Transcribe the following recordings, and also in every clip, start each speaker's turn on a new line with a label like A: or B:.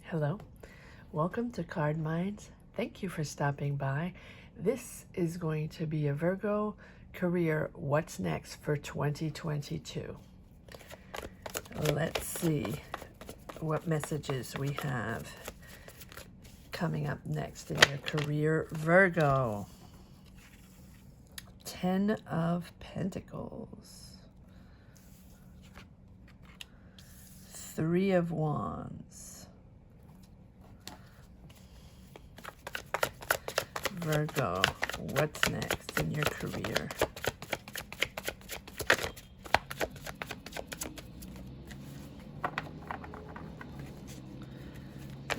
A: Hello, welcome to Card Minds. Thank you for stopping by. This is going to be a Virgo career what's next for 2022. Let's see what messages we have coming up next in your career, Virgo. 10 of Pentacles, 3 of Wands, Virgo, what's next in your career?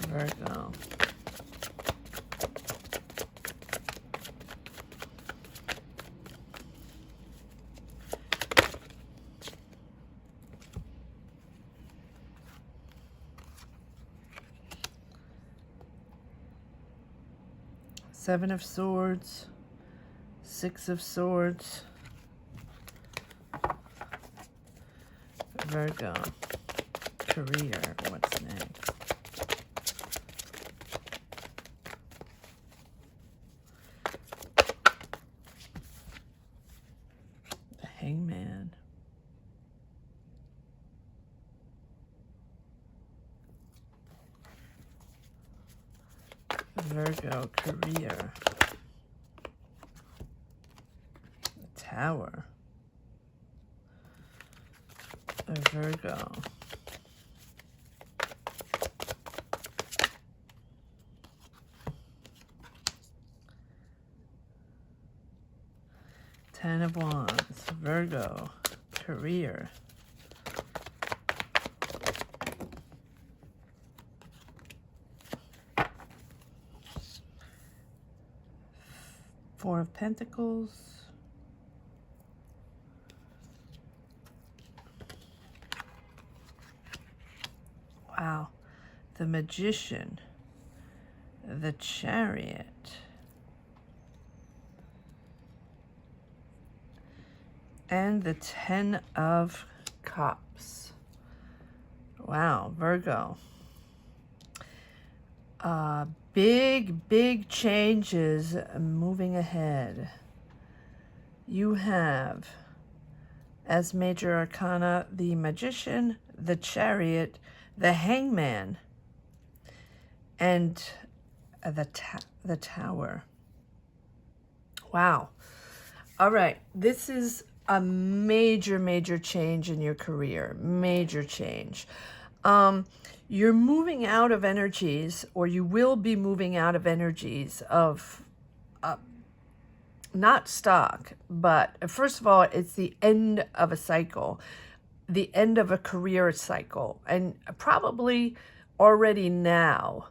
A: Virgo. Seven of Swords, 6 of Swords, Virgo, career, what's next? The Hangman. Virgo, career. The Tower. Virgo. Ten of Wands. Virgo, career. Four of Pentacles. Wow. The Magician. The Chariot. And the 10 of Cups. Wow, Virgo. Big changes moving ahead. You have, as major arcana, the Magician, the Chariot, the Hangman, and the Tower. Wow. All right. This is a major change in your career. Major change. You're moving out of energies, or you will be moving out of energies of not stock, but first of all, it's the end of a cycle, the end of a career cycle, and probably already now,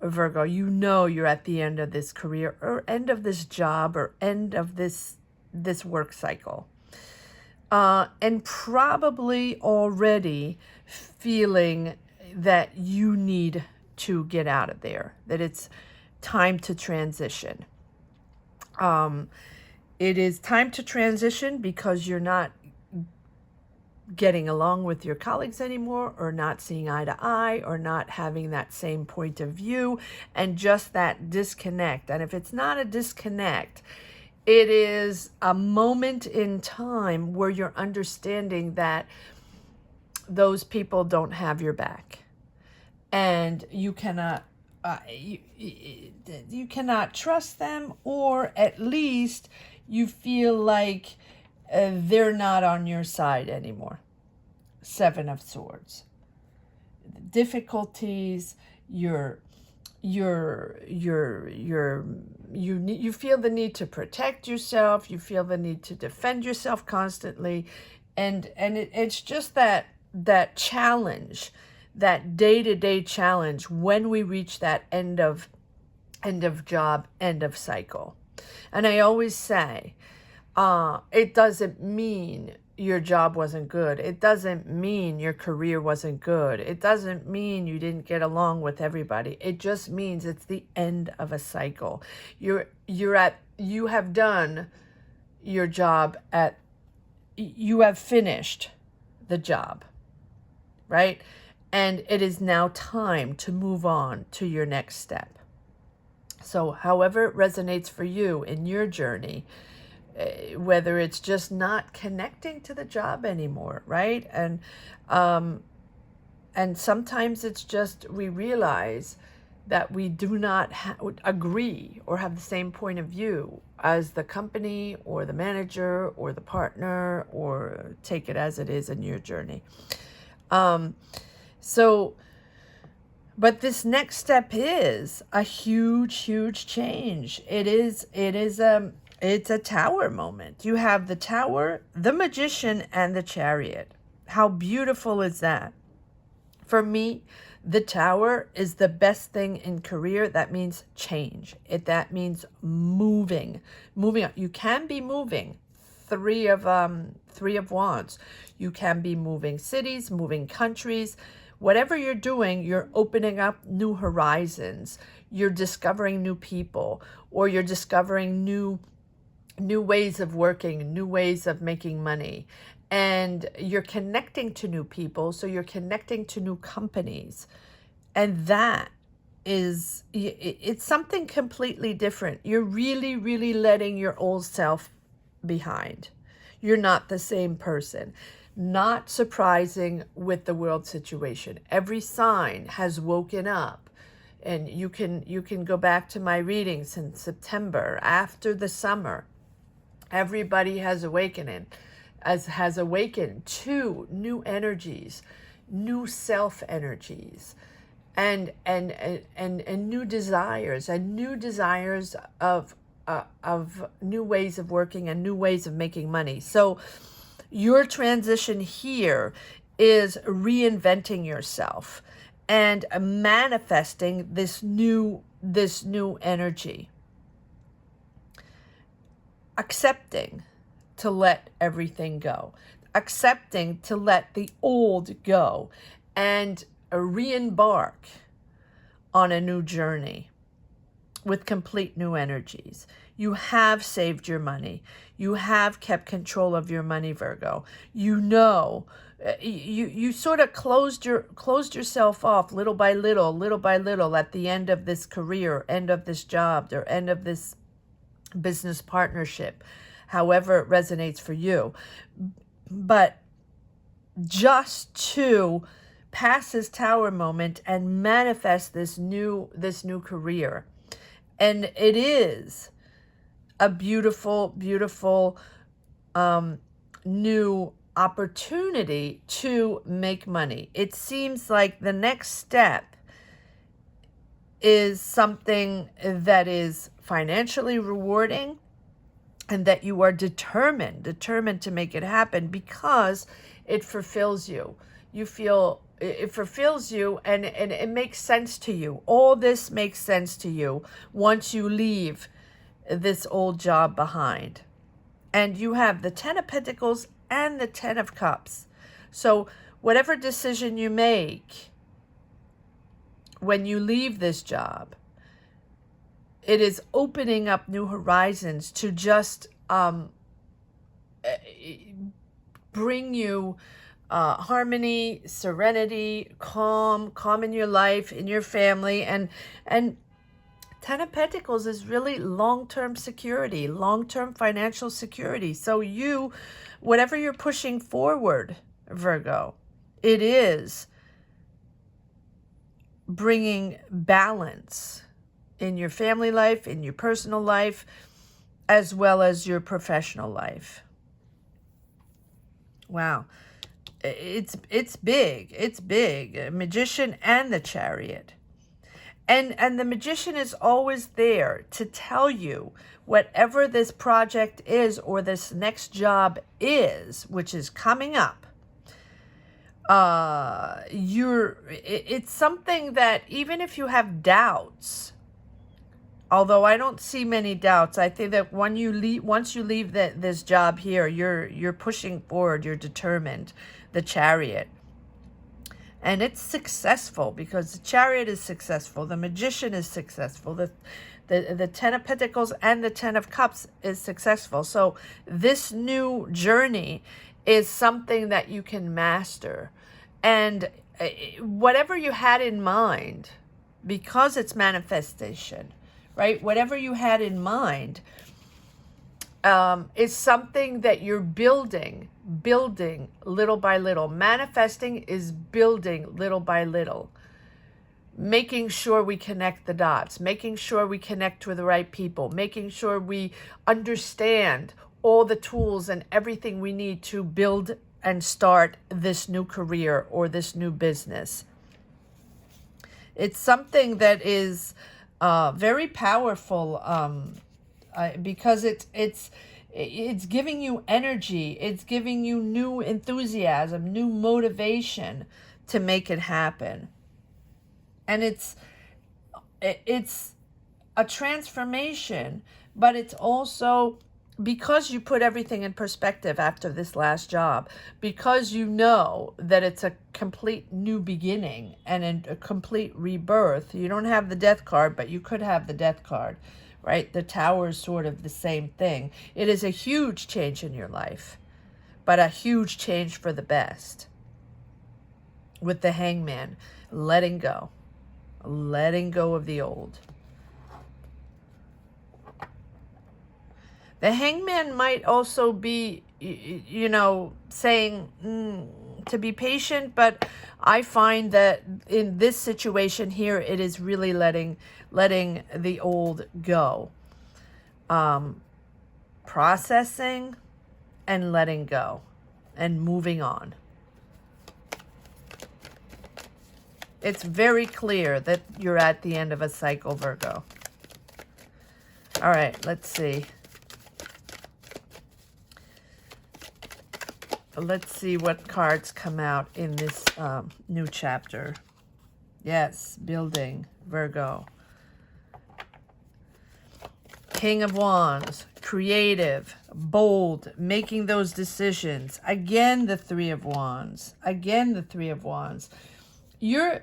A: Virgo, you know you're at the end of this career, or end of this job, or end of this work cycle. And probably already feeling that you need to get out of there, that it's time to transition. It is time to transition because you're not getting along with your colleagues anymore, or not seeing eye to eye, or not having that same point of view, and just that disconnect. And if it's not a disconnect, it is a moment in time where you're understanding that those people don't have your back, and you cannot you cannot trust them, or at least you feel like they're not on your side anymore. Seven of Swords. Difficulties, you feel the need to protect yourself, you feel the need to defend yourself constantly, and it's just that challenge, that day-to-day challenge when we reach that end of job, end of cycle. And I always say, it doesn't mean your job wasn't good. It doesn't mean your career wasn't good. It doesn't mean you didn't get along with everybody. It just means it's the end of a cycle. You have done your job you have finished the job, right? and it is now time to move on to your next step. So however it resonates for you in your journey, whether it's just not connecting to the job anymore, right? And sometimes it's just we realize that we do not agree or have the same point of view as the company or the manager or the partner, or take it as it is in your journey. So, but this next step is a huge change. It's a tower moment. You have the tower, the magician, and the chariot. How beautiful is that? For me, the tower is the best thing in career. That means change. That means moving up. You can be moving. Three of wands. You can be moving cities, moving countries. Whatever you're doing, you're opening up new horizons. You're discovering new people, or you're discovering new ways of working, new ways of making money. And you're connecting to new people, so you're connecting to new companies. And that is, it's something completely different. You're really letting your old self behind. You're not the same person. Not surprising with the world situation. Every sign has woken up. And you can go back to my readings in September, after the summer. Everybody has awakened to new energies, new self energies, and new desires, of new ways of working and new ways of making money. So your transition here is reinventing yourself and manifesting this new energy. Accepting to let everything go. Accepting to let the old go and re-embark on a new journey with complete new energies. You have saved your money. You have kept control of your money, Virgo. You know, you sort of closed yourself off little by little at the end of this career, end of this job, or end of this business partnership, however it resonates for you. But just to pass this tower moment and manifest this new career. And it is a beautiful new opportunity to make money. It seems like the next step is something that is financially rewarding, and that you are determined to make it happen because it fulfills you. You feel it fulfills you, and it makes sense to you. All this makes sense to you once you leave this old job behind. And you have the 10 of Pentacles and the 10 of Cups. So whatever decision you make when you leave this job, it is opening up new horizons to just bring you harmony, serenity, calm in your life, in your family. And 10 of Pentacles is really long-term security, long-term financial security. So whatever you're pushing forward, Virgo, it is bringing balance in your family life, in your personal life, as well as your professional life. Wow. It's big. It's big. A Magician and the Chariot. And the Magician is always there to tell you whatever this project is or this next job is, which is coming up. It's something that even if you have doubts, although I don't see many doubts, I think that once you leave this job here, you're pushing forward, you're determined. The Chariot. And it's successful because the Chariot is successful. The Magician is successful. The 10 of Pentacles and the 10 of Cups is successful. So this new journey is something that you can master. And whatever you had in mind, because it's manifestation, right? Whatever you had in mind is something that you're building little by little. Manifesting is building little by little. Making sure we connect the dots, making sure we connect with the right people, making sure we understand all the tools and everything we need to build and start this new career or this new business. It's something that is very powerful because it's giving you energy, it's giving you new enthusiasm, new motivation to make it happen. And it's a transformation, but it's also because you put everything in perspective after this last job, because you know that it's a complete new beginning and a complete rebirth. You don't have the death card, but you could have the death card, right? The tower is sort of the same thing. It is a huge change in your life, but a huge change for the best. With the Hangman, letting go of the old. The Hangman might also be, saying to be patient, but I find that in this situation here, it is really letting the old go. Processing and letting go and moving on. It's very clear that you're at the end of a cycle, Virgo. All right, let's see. Let's see what cards come out in this new chapter. Yes, building, Virgo. King of Wands, creative, bold, making those decisions. Again, the Three of Wands. Again, the Three of Wands. You're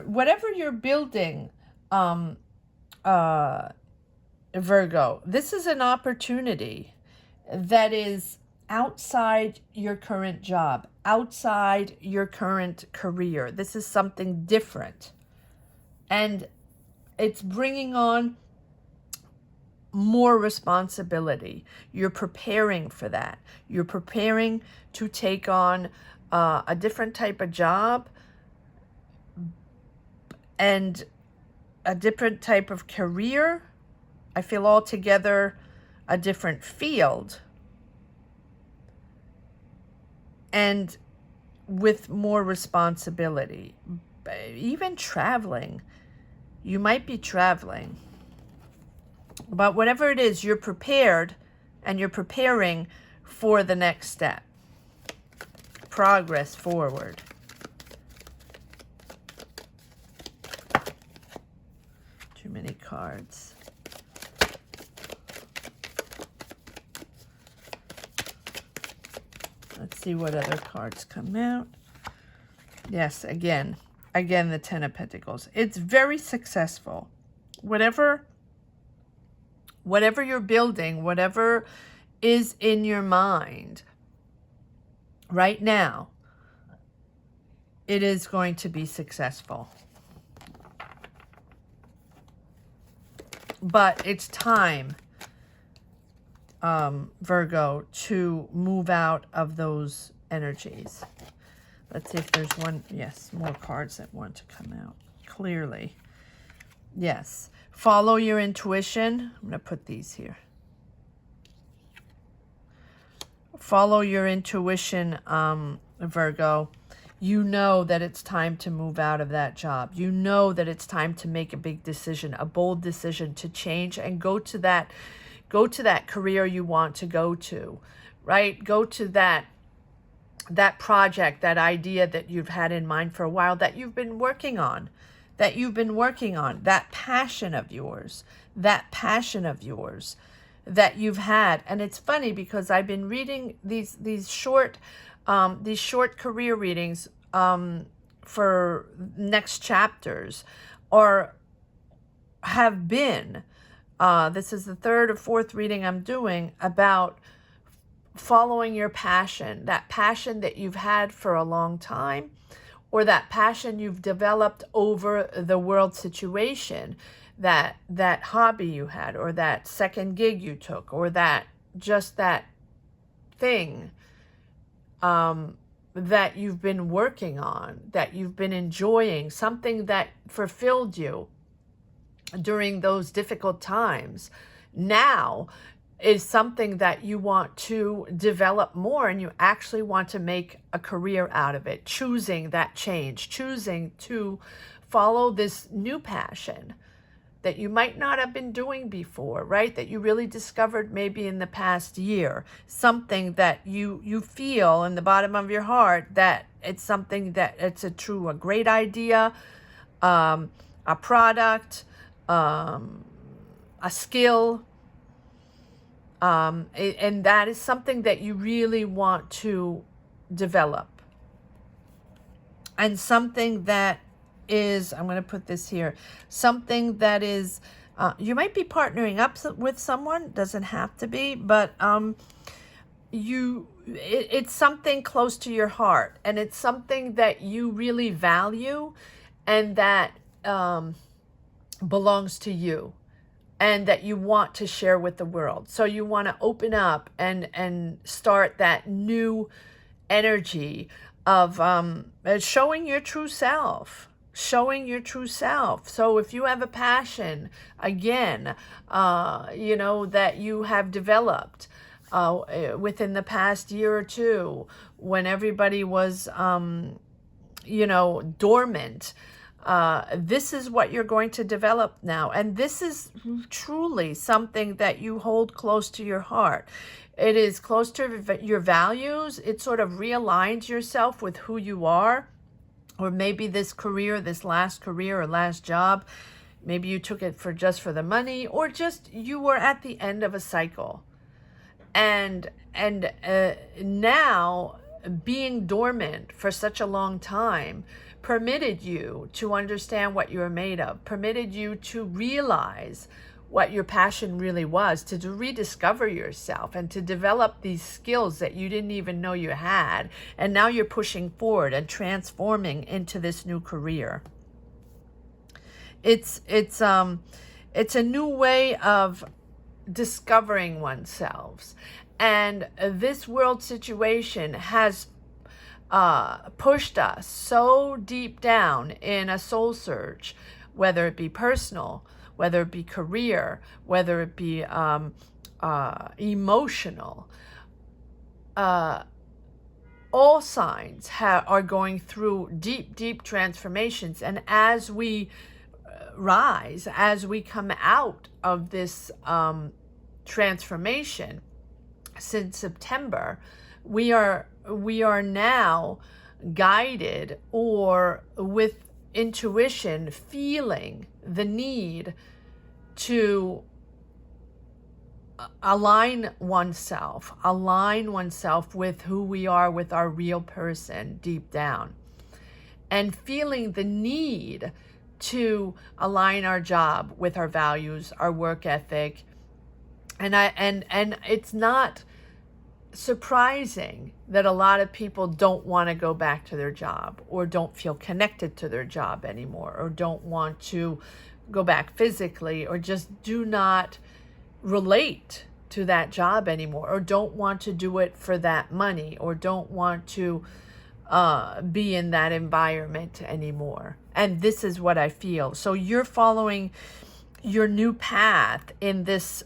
A: whatever you're building, Virgo, this is an opportunity that is outside your current job, outside your current career. This is something different. And it's bringing on more responsibility. You're preparing for that. You're preparing to take on a different type of job and a different type of career. I feel altogether a different field. And with more responsibility. Even traveling. You might be traveling. But whatever it is, you're prepared and you're preparing for the next step. Progress forward. Too many cards. Let's see what other cards come out. Yes, again, the Ten of Pentacles. It's very successful. Whatever you're building, whatever is in your mind right now, it is going to be successful. But it's time, Virgo, to move out of those energies. Let's see if there's one. Yes, more cards that want to come out clearly. Yes. Follow your intuition. I'm going to put these here. Follow your intuition, Virgo. You know that it's time to move out of that job. You know that it's time to make a big decision, a bold decision to change and go to that career you want to go to, right? Go to that project, that idea that you've had in mind for a while, that you've been working on, that passion of yours that you've had. And it's funny because I've been reading these short career readings for next chapters, or have been. This is the third or fourth reading I'm doing about following your passion, that passion that you've had for a long time, or that passion you've developed over the world situation, that hobby you had, or that second gig you took, or that thing that you've been working on, that you've been enjoying, something that fulfilled you during those difficult times, now is something that you want to develop more, and you actually want to make a career out of it, choosing that change, choosing to follow this new passion that you might not have been doing before, right? That you really discovered maybe in the past year, something that you feel in the bottom of your heart that it's something that it's a great idea, a product, a skill, and that is something that you really want to develop. And something that is, I'm going to put this here, something that is, you might be partnering up with someone, doesn't have to be, but it's something close to your heart, and it's something that you really value, and that belongs to you, and that you want to share with the world. So you want to open up and start that new energy of showing your true self. Showing your true self. So if you have a passion, again, that you have developed within the past year or two, when everybody was, dormant, this is what you're going to develop now. And this is truly something that you hold close to your heart. It is close to your values. It sort of realigns yourself with who you are. Or maybe this last career or last job, maybe you took it just for the money, or just you were at the end of a cycle. And now being dormant for such a long time permitted you to understand what you were made of, permitted you to realize what your passion really was, to rediscover yourself and to develop these skills that you didn't even know you had. And now you're pushing forward and transforming into this new career. It's a new way of discovering oneself. And this world situation has pushed us so deep down in a soul search, whether it be personal, whether it be career, whether it be emotional. All signs are going through deep, deep transformations. And as we rise, as we come out of this transformation since September, we are now guided, or with intuition, feeling the need to align oneself with who we are, with our real person deep down, and feeling the need to align our job with our values, our work ethic. And it's not surprising that a lot of people don't want to go back to their job, or don't feel connected to their job anymore, or don't want to go back physically, or just do not relate to that job anymore, or don't want to do it for that money, or don't want to be in that environment anymore. And this is what I feel. So you're following your new path in this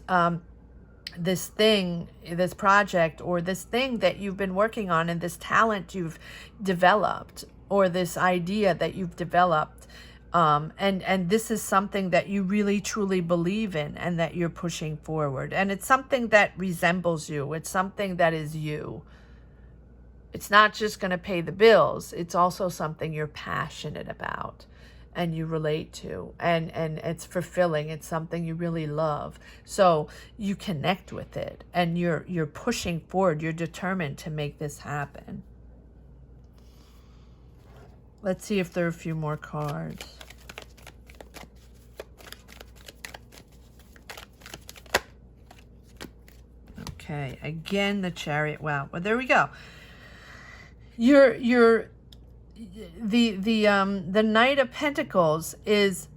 A: this project, or this thing that you've been working on, and this talent you've developed, or this idea that you've developed. And this is something that you really truly believe in, and that you're pushing forward. And it's something that resembles you. It's something that is you. It's not just going to pay the bills. It's also something you're passionate about and you relate to, and it's fulfilling. It's something you really love. So you connect with it, and you're pushing forward. You're determined to make this happen. Let's see if there are a few more cards. Okay, again, the Chariot. Wow. Well, there we go. You're the Knight of Pentacles is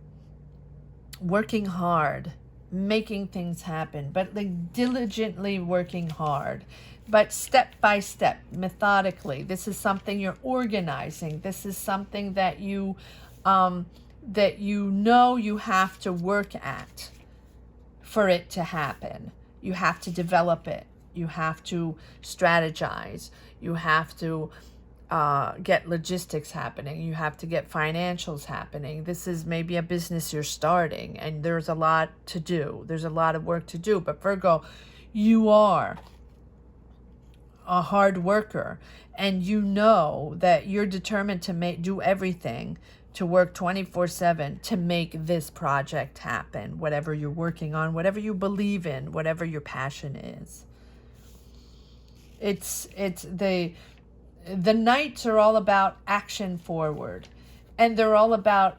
A: working hard, making things happen, but like diligently working hard, but step by step, methodically. This is something you're organizing. This is something that you know you have to work at for it to happen. You have to develop it. You have to strategize. You have to get logistics happening. You have to get financials happening. This is maybe a business you're starting, and there's a lot to do. There's a lot of work to do. But Virgo, you are a hard worker, and you know that you're determined to do everything, to work 24/7 to make this project happen, whatever you're working on, whatever you believe in, whatever your passion is. It's the Knights are all about action forward, and they're all about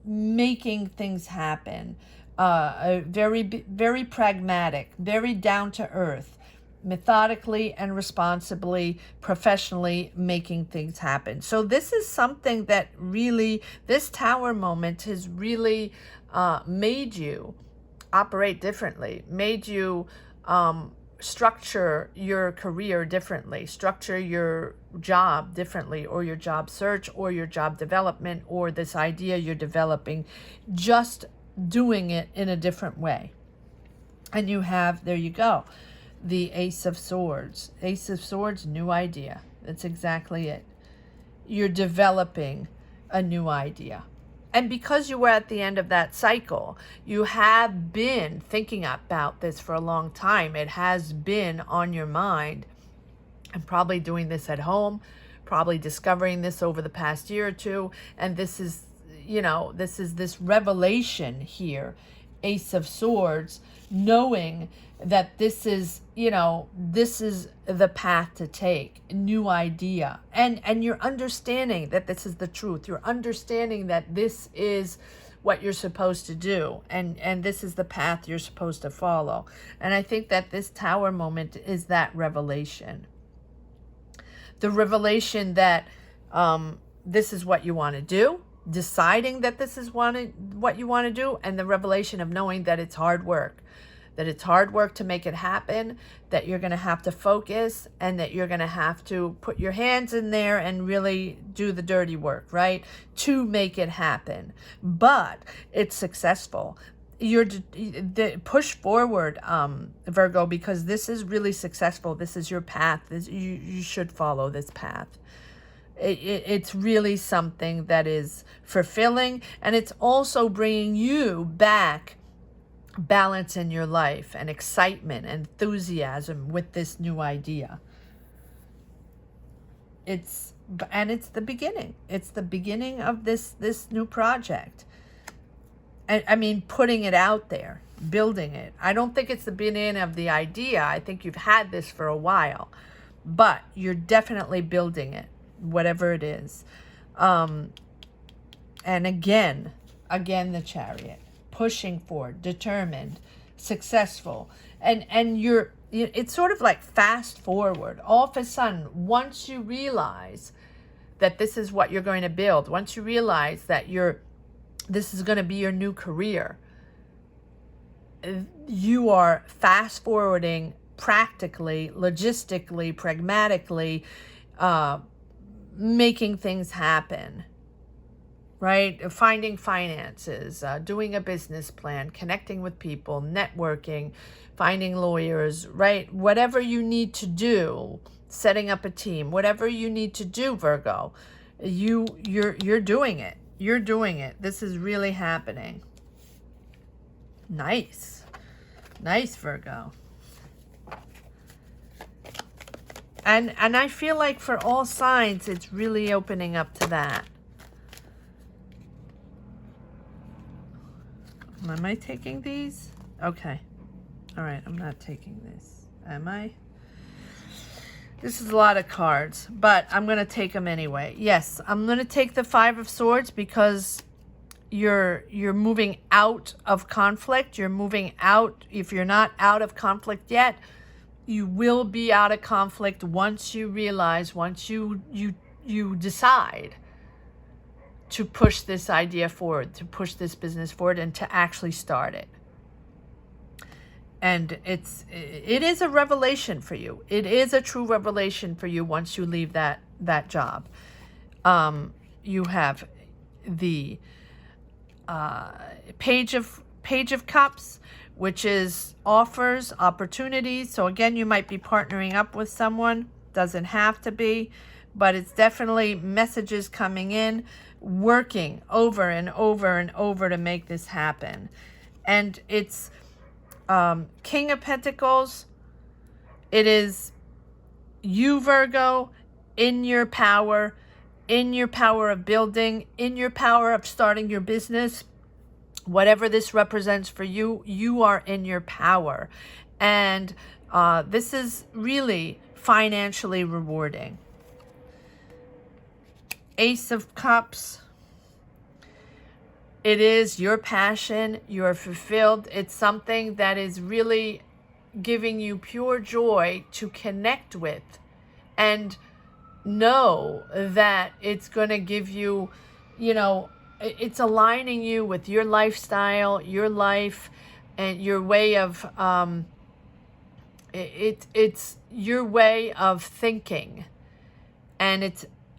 A: making things happen. Very pragmatic, very down to earth, methodically and responsibly, professionally making things happen. So this is something that really, this Tower moment has really made you operate differently, made you structure your career differently, structure your job differently, or your job search, or your job development, or this idea you're developing, just doing it in a different way. And you have, there you go, the Ace of Swords. Ace of Swords, new idea. That's exactly it. You're developing a new idea. And because you were at the end of that cycle, you have been thinking about this for a long time. It has been on your mind, and probably doing this at home, probably discovering this over the past year or two. And this is, this revelation here, Ace of Swords, knowing that this is the path to take, new idea, and you're understanding that this is the truth. You're understanding that this is what you're supposed to do, and this is the path you're supposed to follow. And I think that this Tower moment is that revelation. The revelation that this is what you want to do, deciding that this is what you want to do, and the revelation of knowing that it's hard work. That it's hard work to make it happen, that you're going to have to focus, and that you're going to have to put your hands in there and really do the dirty work, right? To make it happen. But it's successful. Push forward, Virgo, because this is really successful. This is your path. You should follow this path. It's really something that is fulfilling, and it's also bringing you back balance in your life, and excitement, enthusiasm with this new idea. It's the beginning. It's the beginning of this new project. And I mean, putting it out there, building it. I don't think it's the beginning of the idea. I think you've had this for a while, but you're definitely building it, whatever it is. And again, the Chariot. Pushing forward, determined, successful, and it's sort of like fast forward. All of a sudden, once you realize that this is what you're going to build, once you realize that this is going to be your new career, you are fast forwarding practically, logistically, pragmatically, making things happen. Right? Finding finances, doing a business plan, connecting with people, networking, finding lawyers, right? Whatever you need to do, setting up a team, whatever you need to do, Virgo, you're doing it. You're doing it. This is really happening. Nice. Nice, Virgo. And I feel like for all signs, it's really opening up to that. Am I taking these? Okay. All right, I'm not taking this. Am I? This is a lot of cards, but I'm going to take them anyway. Yes, I'm going to take the Five of Swords because you're moving out of conflict. You're moving out. If you're not out of conflict yet, you will be out of conflict once you realize, once you you decide to push this idea forward, to push this business forward, and to actually start it. And it is a revelation for you. It is a true revelation for you once you leave that job. You have the Page of Cups, which is offers, opportunities. So again, you might be partnering up with someone. Doesn't have to be, but it's definitely messages coming in, working over and over and over to make this happen. And it's King of Pentacles. It is you, Virgo, in your power of building, in your power of starting your business. Whatever this represents for you, you are in your power. And this is really financially rewarding. Ace of Cups. It is your passion. You are fulfilled. It's something that is really giving you pure joy to connect with, and know that it's going to give you, it's aligning you with your lifestyle, your life, and your way of, it's your way of thinking. And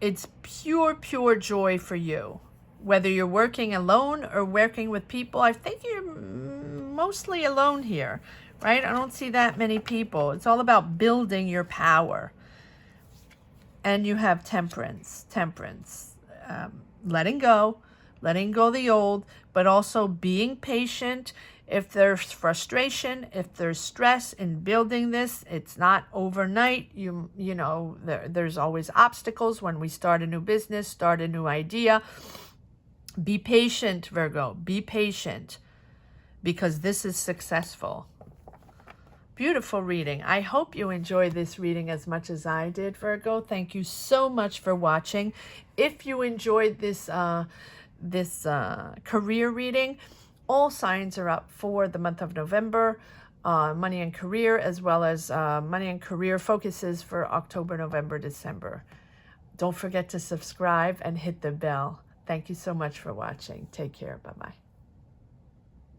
A: it's pure joy for you. Whether you're working alone or working with people, I think you're mostly alone here, right? I don't see that many people. It's all about building your power. And you have Temperance, letting go the old, but also being patient. If there's frustration, if there's stress in building this, it's not overnight. There's always obstacles when we start a new business, start a new idea. Be patient, Virgo. Be patient, because this is successful. Beautiful reading. I hope you enjoyed this reading as much as I did, Virgo. Thank you so much for watching. If you enjoyed this career reading, all signs are up for the month of November. Money and career, as well as money and career focuses for October, November, December. Don't forget to subscribe and hit the bell. Thank you so much for watching. Take care. Bye-bye.